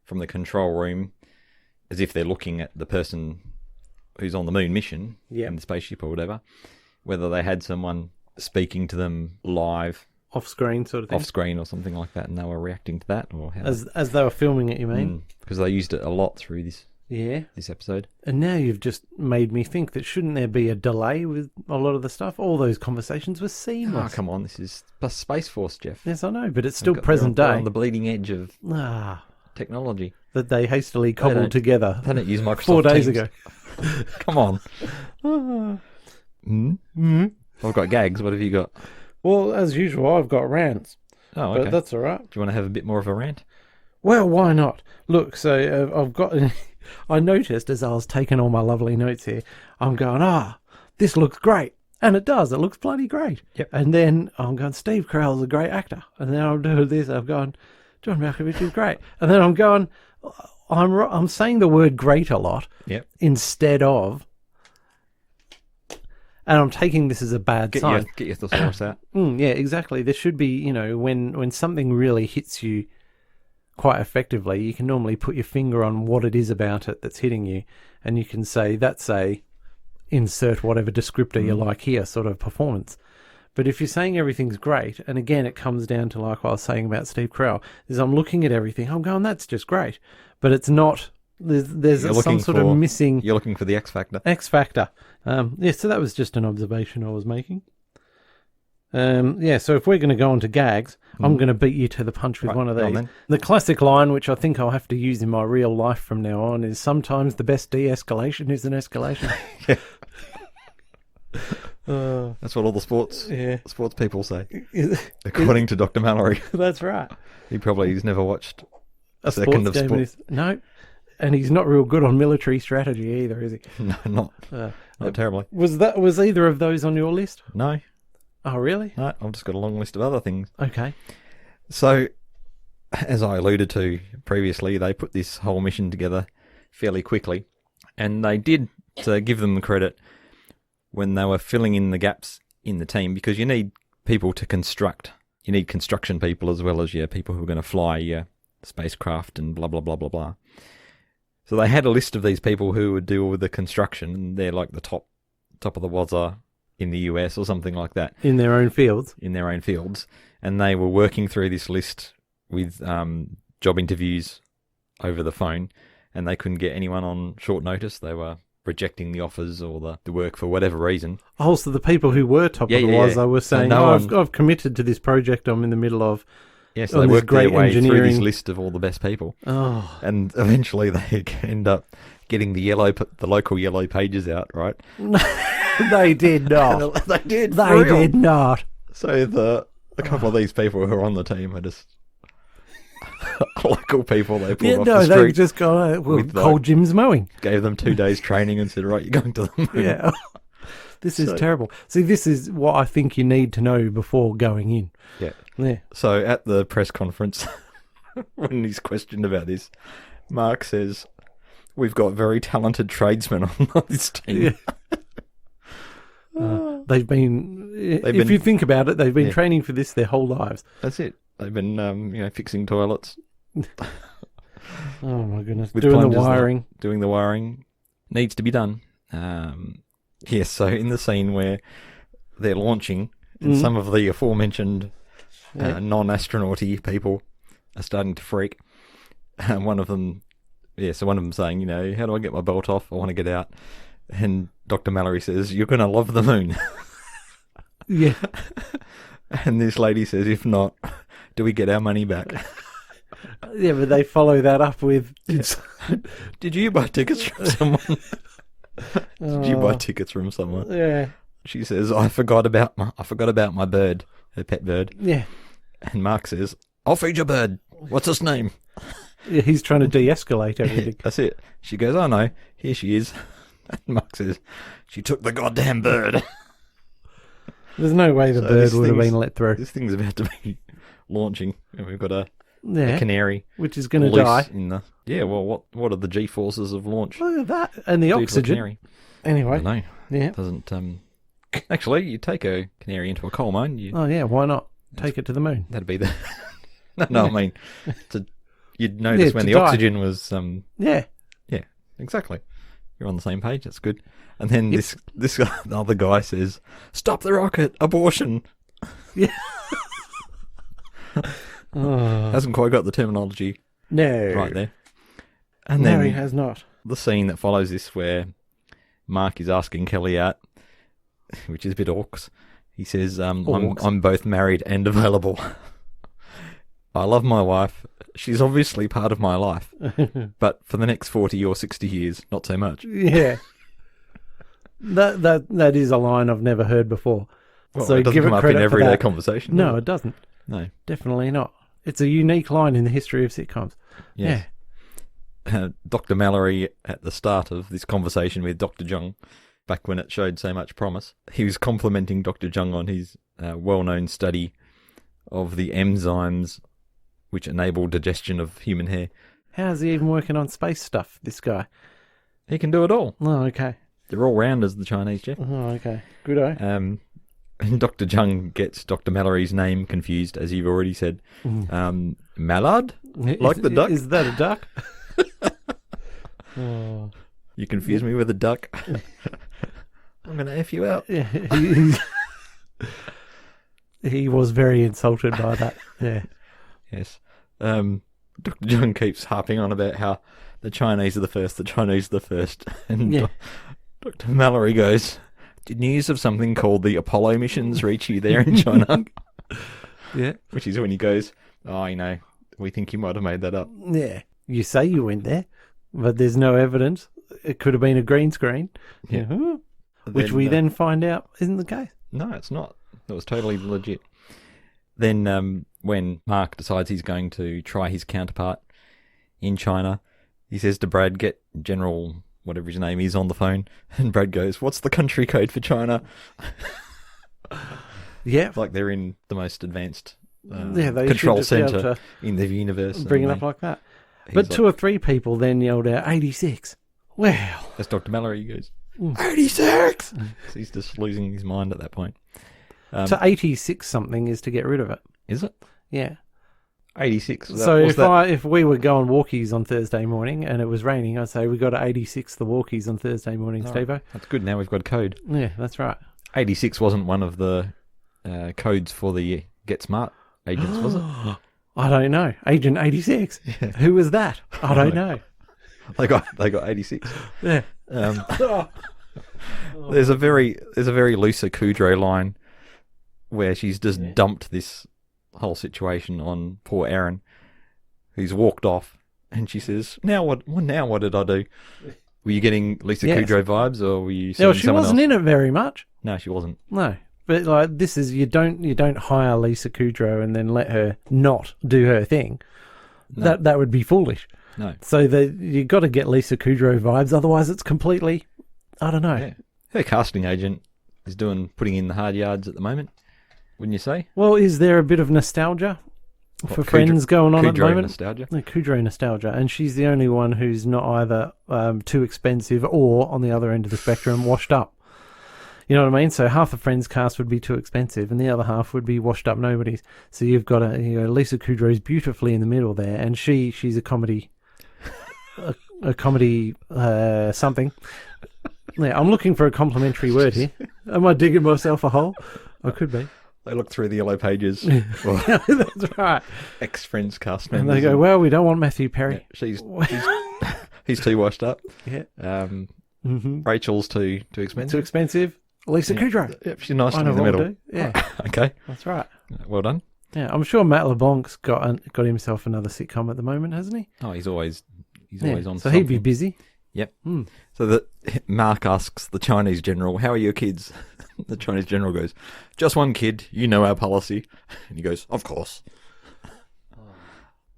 from the control room as if they're looking at the person who's on the moon mission in the spaceship or whatever, whether they had someone speaking to them live. Off-screen sort of thing. Off-screen or something like that, and they were reacting to that. Or how as they were filming it, you mean? Because they used it a lot through this episode. And now you've just made me think that shouldn't there be a delay with a lot of the stuff? All those conversations were seamless. Oh, come on, this is Space Force, Jeff. Yes, I know, but it's still present day. On the bleeding edge of technology. That they hastily cobbled together. They don't use Microsoft 4 days Teams. ago. Come on. I've got gags. What have you got? Well, as usual, I've got rants. Oh, okay. But that's all right. Do you want to have a bit more of a rant? Well, why not? Look, so I've got... I noticed as I was taking all my lovely notes here, I'm going, this looks great. And it does. It looks bloody great. Yep. And then I'm going, Steve Carell's a great actor. And then I'm doing this. I'm going, John Malkovich is great. And then I'm going, I'm saying the word great a lot. Yep. Instead of... And I'm taking this as a bad sign. Get your thesaurus out. Yeah, exactly. There should be, when something really hits you quite effectively, you can normally put your finger on what it is about it that's hitting you. And you can say, that's a insert whatever descriptor you like here sort of performance. But if you're saying everything's great, and again, it comes down to like what I was saying about Steve Carell, is I'm looking at everything, I'm going, that's just great. But it's not... There's some sort of missing... You're looking for the X factor. X factor. So that was just an observation I was making. So if we're going to go on to gags, I'm going to beat you to the punch with one of these. The classic line, which I think I'll have to use in my real life from now on, is sometimes the best de-escalation is an escalation. That's what all the sports people say, according to Dr. Mallory. That's right. He's never watched a second of game sport. No. And he's not real good on military strategy either, is he? No, not terribly. Was either of those on your list? No. Oh, really? No, I've just got a long list of other things. Okay. So, as I alluded to previously, they put this whole mission together fairly quickly, and they did, to give them the credit, when they were filling in the gaps in the team, because you need people to construct. You need construction people as well as people who are going to fly your spacecraft and blah, blah, blah, blah, blah. So they had a list of these people who would deal with the construction, and they're like the top of the wazza in the US or something like that. In their own fields. And they were working through this list with job interviews over the phone, and they couldn't get anyone on short notice. They were rejecting the offers or the work for whatever reason. Oh, so the people who were top of the wazza were saying, I've committed to this project I'm in the middle of. Yeah, so they worked their way through this list of all the best people. Oh. And eventually they end up getting the local yellow pages out, right? They did not. They did. They did not. So a couple of these people who are on the team are just local people they pulled off the street. No, they just got cold Jim's mowing. Gave them 2 days training and said, right, you're going to the moon. Yeah. This is terrible. See, this is what I think you need to know before going in. Yeah. So at the press conference, when he's questioned about this, Mark says, we've got very talented tradesmen on this team. Yeah. If you think about it, they've been training for this their whole lives. That's it. They've been, fixing toilets. Oh my goodness. Doing the wiring needs to be done. Yes, so in the scene where they're launching, and some of the aforementioned non-astronauty people are starting to freak. One of them saying, how do I get my belt off? I want to get out. And Dr. Mallory says, you're going to love the moon. Yeah. And this lady says, if not, do we get our money back? Yeah, but they follow that up with... Did you buy tickets from someone? Did you buy tickets from someone? Yeah. She says, I forgot about my bird, her pet bird. Yeah. And Mark says, I'll feed your bird. What's its name? Yeah, he's trying to de-escalate everything. That's it. She goes, oh no, here she is. And Mark says, she took the goddamn bird. There's no way the bird would have been let through. This thing's about to be launching, and we've got a canary, which is going to die. What are the G-forces of launch? Look at that, and the oxygen. Anyway, I know. Yeah, it doesn't. Actually, you take a canary into a coal mine. Why not take it to the moon? That'd be the. No, I mean, you'd notice when the oxygen was. Yeah, exactly. You're on the same page. That's good. And then this other guy says, "Stop the rocket! Abortion!" Yeah. Hasn't quite got the terminology right there. And then he has not. The scene that follows this, where Mark is asking Kelly out, which is a bit orcs. He says, I'm both married and available. I love my wife. She's obviously part of my life. But for the next 40 or 60 years, not so much. Yeah. That is a line I've never heard before. Well, so it doesn't give come it up credit in for everyday that. conversation. No, does it doesn't. No. Definitely not. It's a unique line in the history of sitcoms. Yes. Dr. Mallory, at the start of this conversation with Dr. Jung, back when it showed so much promise, he was complimenting Dr. Jung on his well-known study of the enzymes which enable digestion of human hair. How's he even working on space stuff, this guy? He can do it all. Oh, okay. They're all rounders, the Chinese, Jeff. Oh, okay. Good-o. And Dr. Jung gets Dr. Mallory's name confused, as you've already said. Mallard? Like the duck? Is that a duck? Oh. You confuse me with a duck. I'm going to F you out. Yeah, he was very insulted by that. Yeah. Yes. Dr. Jung keeps harping on about how the Chinese are the first, And Yeah. Dr. Mallory goes, did news of something called the Apollo missions reach you there in China? Yeah. Which is when he goes, oh, we think you might have made that up. Yeah. You say you went there, but there's no evidence. It could have been a green screen. Yeah. Yeah. Which we then find out isn't the case. No, it's not. It was totally legit. Then when Mark decides he's going to try his counterpart in China, he says to Brad, get General whatever his name is on the phone. And Brad goes, what's the country code for China? Yeah. Like they're in the most advanced they control should just be able centre to in the universe. bring it up like that. But two or three people then yelled out 86. Well. That's Dr. Mallory. He goes, 86! So he's just losing his mind at that point. So 86 something is to get rid of it. Is it? Yeah. 86. So if we were going walkies on Thursday morning and it was raining, I'd say we got to 86 the walkies on Thursday morning, Steve-o. That's good. Now we've got a code. Yeah, that's right. 86 wasn't one of the codes for the Get Smart agents, was it? I don't know. Agent 86. Yeah. Who was that? I don't know. They got 86. Yeah. There's a very Lisa Kudrow line where she's just dumped this whole situation on poor Aaron, who's walked off, and she says, "Now what? Well, now what did I do?" Were you getting Lisa Kudrow vibes, or were you? No, she wasn't in it very much. No, she wasn't. No, but like this is you don't hire Lisa Kudrow and then let her not do her thing. No. That would be foolish. No. So you got to get Lisa Kudrow vibes, otherwise it's completely, I don't know. Yeah. Her casting agent is putting in the hard yards at the moment, wouldn't you say? Well, is there a bit of nostalgia for Friends going on at the moment? Nostalgia? No, Kudrow nostalgia, and she's the only one who's not either too expensive or, on the other end of the spectrum, washed up. You know what I mean? So half the Friends cast would be too expensive, and the other half would be washed up nobodies. So you've got Lisa Kudrow's beautifully in the middle there, and she's a comedy, a comedy something. Yeah, I'm looking for a complimentary word here. Am I digging myself a hole? I could be. They look through the yellow pages. That's right. Ex-Friends cast members. And they go, well, we don't want Matthew Perry. Yeah, he's too washed up. Yeah. Rachel's too expensive. Too expensive. Lisa Kudrow. Yep, she's nice in the middle. Yeah. Okay. That's right. Well done. Yeah, I'm sure Matt LeBlanc's got himself another sitcom at the moment, hasn't he? Oh, he's always on. So something. he'd be busy. Yep. So Mark asks the Chinese general, "How are your kids?" The Chinese general goes, "Just one kid. You know our policy." And he goes, "Of course."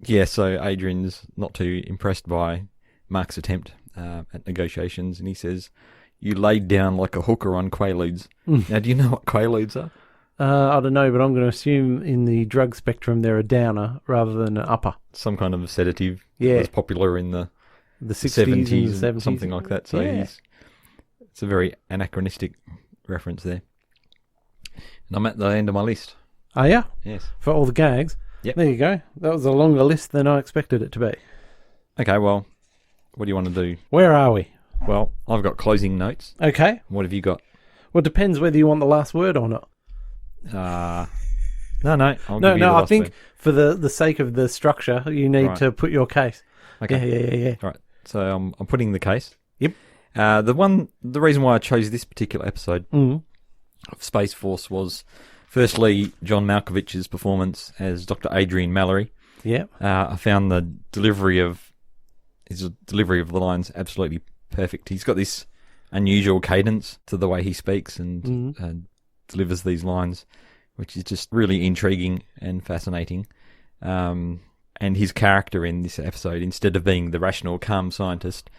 Yeah. So Adrian's not too impressed by Mark's attempt at negotiations, and he says, "You laid down like a hooker on Quaaludes." Now, do you know what Quaaludes are? I don't know, but I'm going to assume in the drug spectrum they're a downer rather than an upper. Some kind of a sedative. Yeah. That was popular in the 60s and the 70s. Something like that. So it's a very anachronistic reference there. And I'm at the end of my list. Oh, yeah? Yes. For all the gags? Yep. There you go. That was a longer list than I expected it to be. Okay, well, what do you want to do? Where are we? Well, I've got closing notes. Okay. What have you got? Well, it depends whether you want the last word or not. No. I'll No, give you the I last think word. for the sake of the structure, you need to put your case. Okay. Yeah. All right. So I'm putting the case. Yep. The reason why I chose this particular episode of Space Force was, firstly, John Malkovich's performance as Dr. Adrian Mallory. Yeah. I found the delivery of the lines absolutely perfect. He's got this unusual cadence to the way he speaks, and delivers these lines, which is just really intriguing and fascinating. And his character in this episode, instead of being the rational, calm scientist,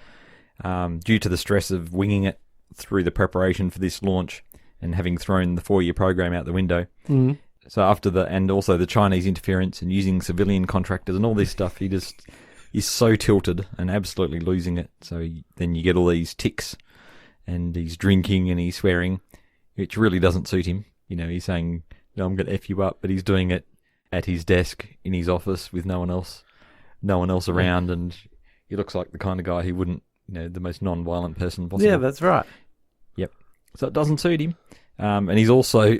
due to the stress of winging it through the preparation for this launch and having thrown the 4-year program out the window. Mm. So and also the Chinese interference and using civilian contractors and all this stuff, he's so tilted and absolutely losing it. So then you get all these tics, and he's drinking and he's swearing, which really doesn't suit him. You know, he's saying, "No, I'm going to F you up," but he's doing it at his desk in his office with no one else around, and he looks like the kind of guy who wouldn't, the most non-violent person possible. Yeah, that's right. Yep. So it doesn't suit him. And he's also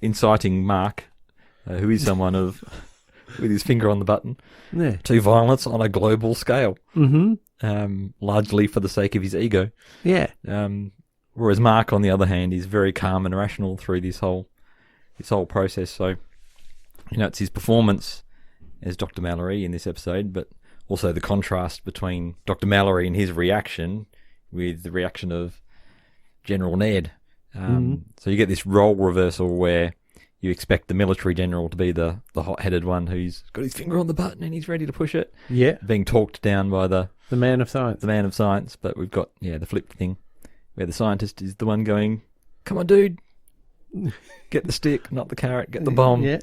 inciting Mark, who is someone with his finger on the button, to violence on a global scale. Mm-hmm. Largely for the sake of his ego. Yeah. Whereas Mark, on the other hand, is very calm and rational through this whole process. So, it's his performance as Dr. Mallory in this episode, but also the contrast between Dr. Mallory and his reaction with the reaction of General Ned. So you get this role reversal where you expect the military general to be the hot-headed one who's got his finger on the button and he's ready to push it. Yeah. Being talked down by the man of science. The man of science. But we've got, the flipped thing where the scientist is the one going, "Come on, dude. Get the stick, not the carrot. Get the bomb." Yeah.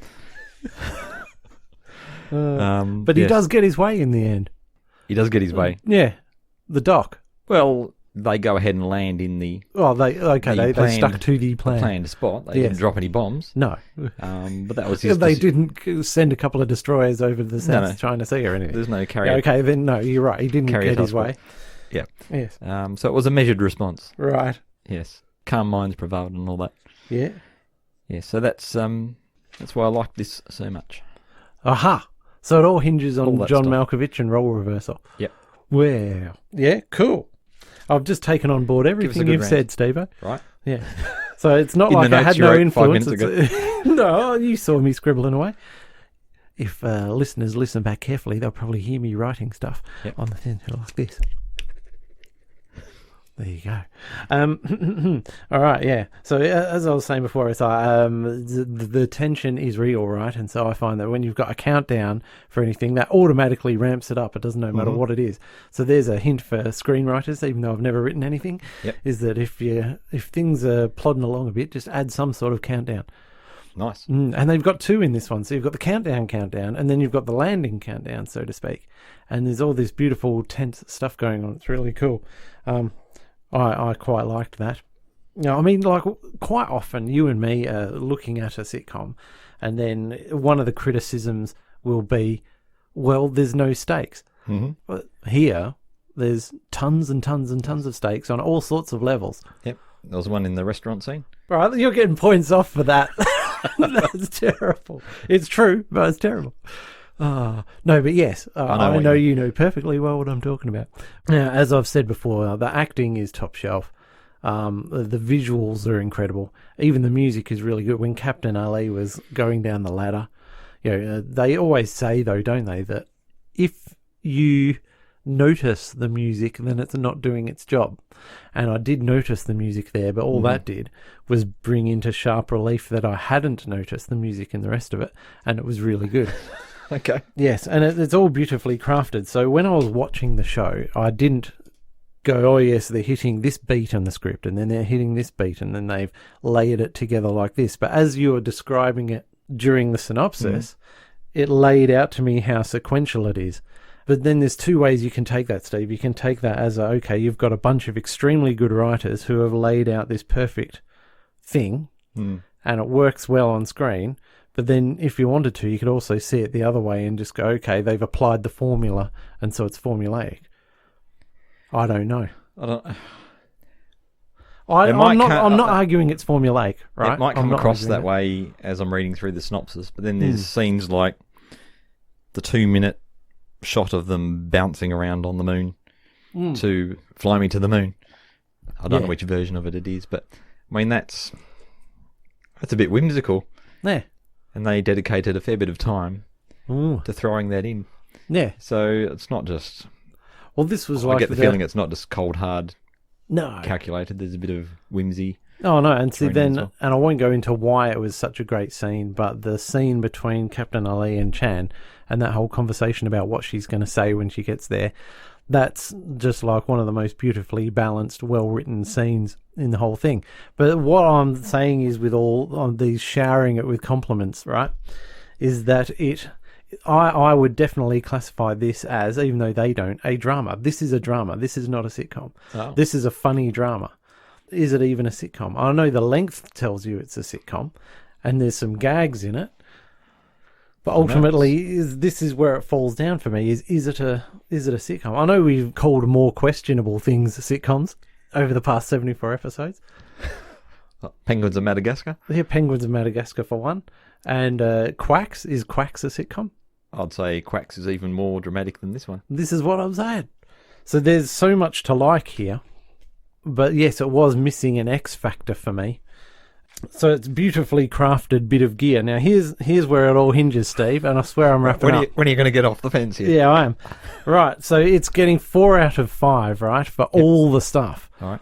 But he does get his way in the end. He does get his way. Yeah. The dock. Well, they go ahead and land in the... Oh, they stuck to the plan. Planned spot. They didn't drop any bombs. No. But that was just... They didn't send a couple of destroyers over the South China Sea or anything. There's no carrier. Okay, then no, you're right. He didn't get his way. Yeah. Yes. So it was a measured response. Right. Yes. Calm minds prevailed and all that. Yeah. Yeah, so that's why I like this so much. Aha! So it all hinges on John stuff. Malkovich and role reversal. Yep. Wow. Yeah, cool. I've just taken on board everything you've said, Steve-o. Right. Yeah. So it's not In like the I notes had you no wrote influence. 5 minutes No, you saw me scribbling away. If listeners listen back carefully, they'll probably hear me writing stuff on the thing like this. There you go. All right, yeah. So as I was saying before, it's the tension is real, right? And so I find that when you've got a countdown for anything, that automatically ramps it up. It doesn't matter what it is. So there's a hint for screenwriters, even though I've never written anything, is that if things are plodding along a bit, just add some sort of countdown. Nice. And they've got two in this one. So you've got the countdown, and then you've got the landing countdown, so to speak. And there's all this beautiful tense stuff going on. It's really cool. I quite liked that. I mean, like, quite often you and me are looking at a sitcom, and then one of the criticisms will be, well, there's no stakes. Mm-hmm. But here, there's tons and tons and tons of stakes on all sorts of levels. Yep. There was one in the restaurant scene. Right, you're getting points off for that. That's terrible. It's true, but it's terrible. No, but yes, I know you know perfectly well what I'm talking about. Now, as I've said before, the acting is top shelf. The visuals are incredible. Even the music is really good. When Captain Ali was going down the ladder, they always say, though, don't they, that if you notice the music, then it's not doing its job. And I did notice the music there, but all that did was bring into sharp relief that I hadn't noticed the music in the rest of it, and it was really good. Okay. Yes, and it's all beautifully crafted. So when I was watching the show, I didn't go, oh yes, they're hitting this beat on the script, and then they're hitting this beat, and then they've layered it together like this. But as you were describing it during the synopsis, it laid out to me how sequential it is. But then there's two ways you can take that, Steve. You can take that as, okay, you've got a bunch of extremely good writers who have laid out this perfect thing, and it works well on screen. But then if you wanted to, you could also see it the other way and just go, okay, they've applied the formula, and so it's formulaic. I don't know. I'm not arguing it's formulaic, right? It might come across that way as I'm reading through the synopsis, but then there's scenes like the 2-minute shot of them bouncing around on the moon to Fly Me to the Moon. I don't know which version of it is, but I mean, that's a bit whimsical. Yeah. And they dedicated a fair bit of time to throwing that in. Yeah. So it's not just... Well, this was I get the feeling it's not just cold, hard, calculated. There's a bit of whimsy. Oh no, and see Training then, as well. and I won't go into why it was such a great scene, but the scene between Captain Ali and Chan, and that whole conversation about what she's going to say when she gets there, that's just like one of the most beautifully balanced, well-written scenes in the whole thing. But what I'm saying is, with all of these showering it with compliments, right, is that I would definitely classify this as, even though they don't, a drama. This is a drama. This is not a sitcom. Oh. This is a funny drama. Is it even a sitcom? I know the length tells you it's a sitcom, and there's some gags in it. But ultimately, this is where it falls down for me. Is it a sitcom? I know we've called more questionable things sitcoms over the past 74 episodes. Penguins of Madagascar? Yeah, Penguins of Madagascar for one. And Quacks. Is Quacks a sitcom? I'd say Quacks is even more dramatic than this one. This is what I'm saying. So there's so much to like here. But yes, it was missing an X factor for me. So it's a beautifully crafted bit of gear. Now here's where it all hinges, Steve, and I swear I'm wrapping up. When are you going to get off the fence here? Yeah, I am. Right, so it's getting 4 out of 5, right, for all the stuff. All right.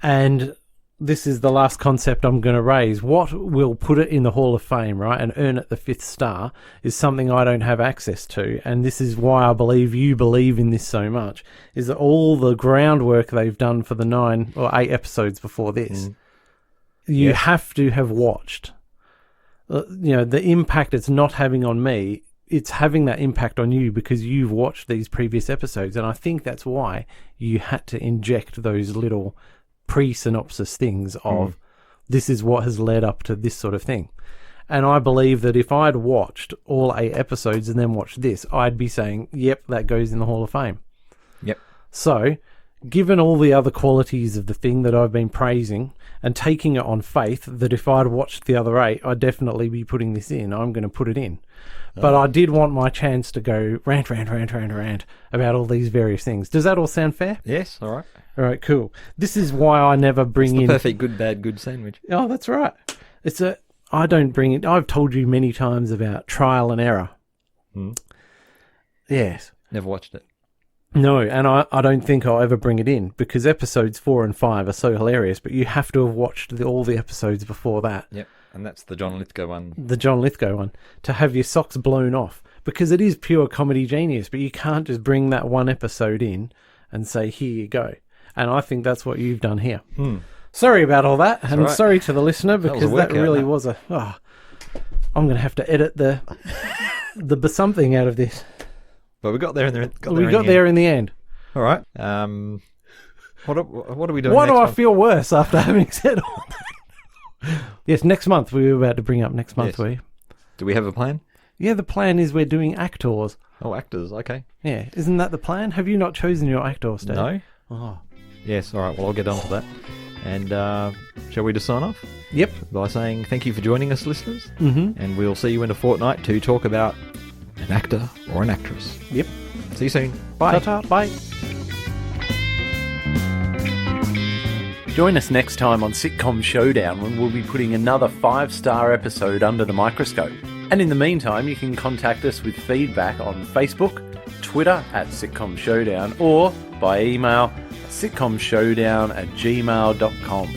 And this is the last concept I'm going to raise. What will put it in the Hall of Fame, right, and earn it the 5th star is something I don't have access to. And this is why I believe you believe in this so much, is that all the groundwork they've done for the 9 or 8 episodes before this, you have to have watched. The impact it's not having on me, it's having that impact on you because you've watched these previous episodes. And I think that's why you had to inject those little pre-synopsis things of this is what has led up to this sort of thing. And I believe that if I'd watched all 8 episodes and then watched this, I'd be saying, yep, that goes in the Hall of Fame. Yep. So, given all the other qualities of the thing that I've been praising and taking it on faith that if I'd watched the other 8, I'd definitely be putting this in. I'm going to put it in. But I did want my chance to go rant about all these various things. Does that all sound fair? Yes, all right. All right, cool. This is why I never bring in... perfect good, bad, good sandwich. Oh, that's right. I don't bring it... I've told you many times about trial and error. Yes. Never watched it. No, and I don't think I'll ever bring it in because episodes 4 and 5 are so hilarious, but you have to have watched all the episodes before that. Yep, and that's the John Lithgow one. The John Lithgow one. To have your socks blown off. Because it is pure comedy genius, but you can't just bring that one episode in and say, here you go. And I think that's what you've done here. Sorry about all that, and sorry to the listener because that really was a... Oh, I'm going to have to edit the something out of this. But we got there in the end. All right. What are we doing Why next do I month? feel worse after having said all that? Yes, next month. We were about to bring up next month, were you? Do we have a plan? Yeah, the plan is we're doing actors. Oh, actors. Okay. Yeah, isn't that the plan? Have you not chosen your actor, Steve? No. Oh. Yes, all right. Well, I'll get on to that. And shall we just sign off? Yep. By saying thank you for joining us, listeners. Mm-hmm. And we'll see you in a fortnight to talk about an actor or an actress. Yep. See you soon. Bye. Ta-ta. Bye. Join us next time on Sitcom Showdown when we'll be putting another 5-star episode under the microscope. And in the meantime, you can contact us with feedback on Facebook, Twitter @Sitcom Showdown, or by email sitcomshowdown@gmail.com.